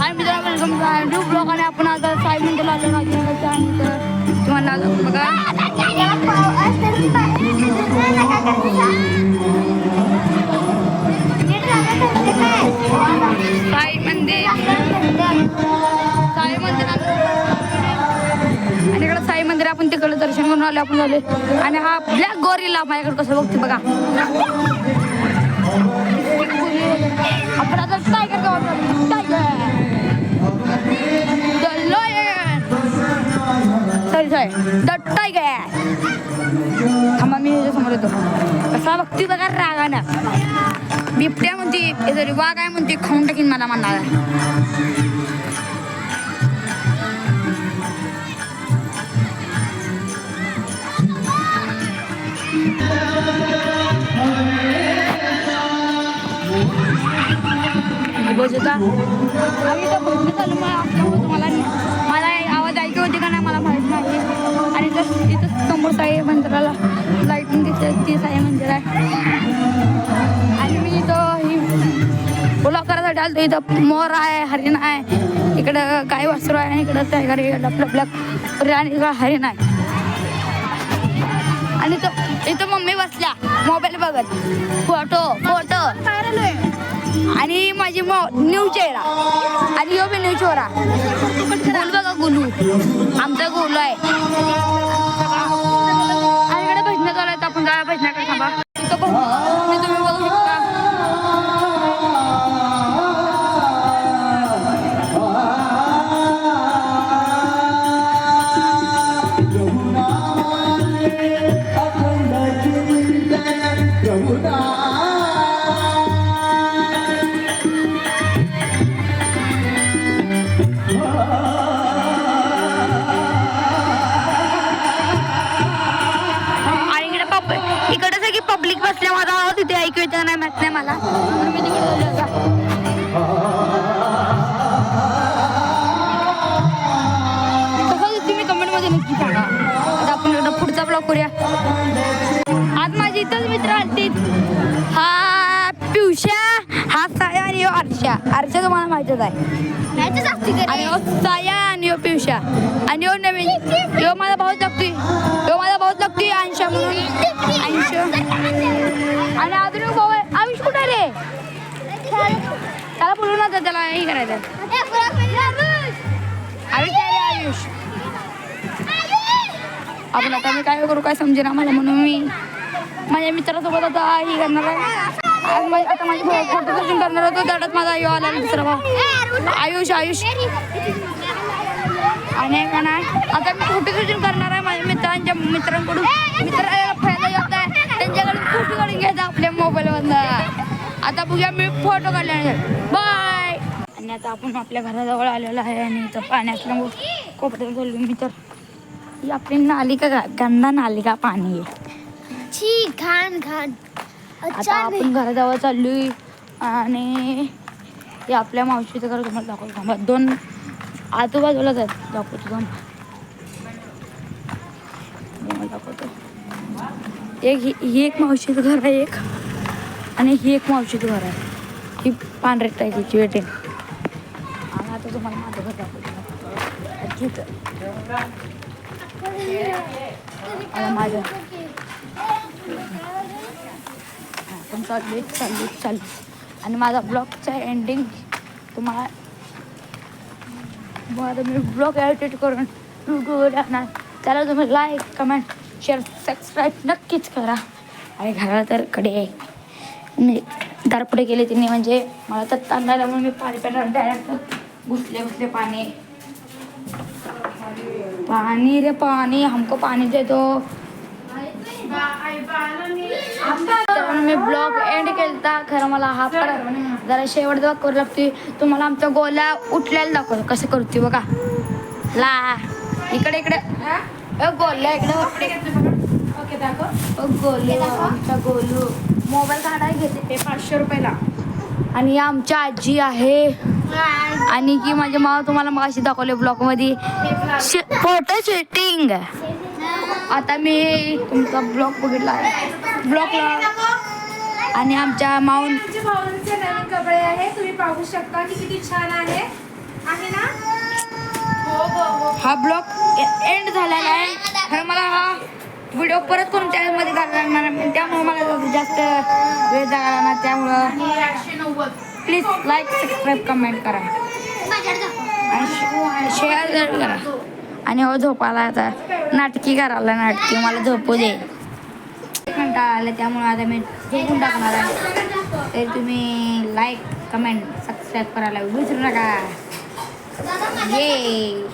New blog आणि आपण आता साई मंदिरला आलो तुम्हाला बघा साई मंदिर आणि इकडे साई मंदिर आपण तिकडे दर्शन करून आलो आपण झाले आणि हा ब्लॅक गोरिल्ला माझ्याकडे कसं बघते बघा आपण आता टायगर द टायगर थांबा मी समोर येतो कसा बघती बघा रागानं बिबट्या म्हणते तरी वाघ आहे म्हणते खाऊन टाकीन मला म्हणणार मला आवाज ऐकू होती का नाही मला माहित नाही आणि तिथं समोर साई मंदिराला लाईटिंग दिसते ती साई मंदिर आहे आणि मी इथं ही ब्लॉग करायसाठी आलो इथं मोर आहे हरिण आहे इकडं गाय वासरू आहे इकडं टायगर ब्लॅक आणि इकडं हरिण आहे आणि इथं मम्मी बसल्या मोबाईल बघत फोटो आणि माझी न्यू चेहरा आणि यो बी न्यू चेहरा गोलू बघा गोलू आमचा गोलू आहे आणि इकडे भजनं चालू आहेत आपण जाऊया भजनाकडे थांबा इथं तुम्ही बघू शकता इकडे सगळी पब्लिक बसल्या माझा आवाज तिथे ऐकू येत नाही माहित नाही मला मी तिकडे कसं तुम्ही कमेंट मध्ये नक्की सांगा आता आपण एकदा पुढचा ब्लॉग करूया आज माझी इथंच मित्र आलती हा पिवशा हा साया आणि यो आरशा तुम्हाला माहितच आहे आणि यो साया आणि यो पिवशा आणि यो नवीन यो माझा भाऊच लागतोय अंशा म्हणून आणि अजून एक भाऊ आहे आयुष कुठे रे त्याला बोलू ना त्याला हे करायचं आयुष आपण आता मी काय करू काय समजेना मला म्हणून मी माझ्या मित्रासोबत आता ही करणार आहे आज आता माझी फोटो शूटिंग करणार होतो त्याच्यात माझा यो आला दुसरा भाऊ आयुष आणि का नाही आता मी फोटो शूटिंग करणार आहे माझ्या मित्रांकडून फायदा येत आहे त्यांच्याकडून फोटो काढून घ्यायचा आपल्या मोबाईलवरनं आता बघूया मी फोटो काढल्यानंतर बाय आणि आता आपण आपल्या घराजवळ आलेलो आहे आणि इथं पाण्यातलं कोपऱ्यात बोललो मी तर ही आपली नालिका गंदा नालिका पाणी आहे घाण आता आपण घराजवळ चाललोय आणि हे आपल्या मावशीचं घर तुम्हाला दाखवतो दोन आजूबाजूलाच आहेत दाखवतो दाखवतो ही एक मावशीचं घर आहे एक आणि ही एक मावशीचं घर आहे ही पांढऱ्या टाकीची वेटेन आणि आता तुम्हाला माझं घर दाखवतो माझं आपण चालू आणि माझा ब्लॉगचा एंडिंग तुम्हाला मी ब्लॉग एडिट करून यूट्यूबवर टाकणार त्याला तुम्ही लाईक कमेंट शेअर सबस्क्राईब नक्कीच करा आणि घराला तर कडे मी दारपुढे गेले त्यांनी म्हणजे मला तर ताण म्हणून मी पाणी पेणार डायरेक्ट घुसले पाणी रे पाणी हमको पाणी देतो तर मी ब्लॉग एंड केलता खरं मला हा परत जरा शेवट जेव्हा करू लागते तुम्हाला आमचा गोल्या उठल्याला दाखवतो कसं करते बघा ला इकडे गोल्या इकडे ओके दाखव गोलू आमचा गोलू मोबाईल काढाय घेते 500 रुपयाला आणि आमच्या आजी आहे आणि की माझ्या माव तुम्हाला मगाशी दाखवले ब्लॉग मध्ये फोटो शूटिंग आता मी तुमचा ब्लॉग बघितला ब्लॉगला आणि आमच्या माऊन भाऊंचे नवीन कपडे आहे तुम्ही पाहू शकता की किती छान आहे हा ब्लॉग एंड झालेला आहे. खरं मला हा व्हिडिओ परत करून चॅनलमध्ये घालायला लागणार आहे. त्यामुळे मला जास्त वेळ जागा ना. त्यामुळं प्लीज लाईक सबस्क्राईब कमेंट करा आणि शेअर करा. आणि हो झोपायला आता नाटकी करायला नाटकी मला झोपू दे. 1 मिनिट आलं त्यामुळे आता मी झोपून टाकणार आहे. तर तुम्ही लाईक कमेंट सबस्क्राईब करायला विसरू नका. ये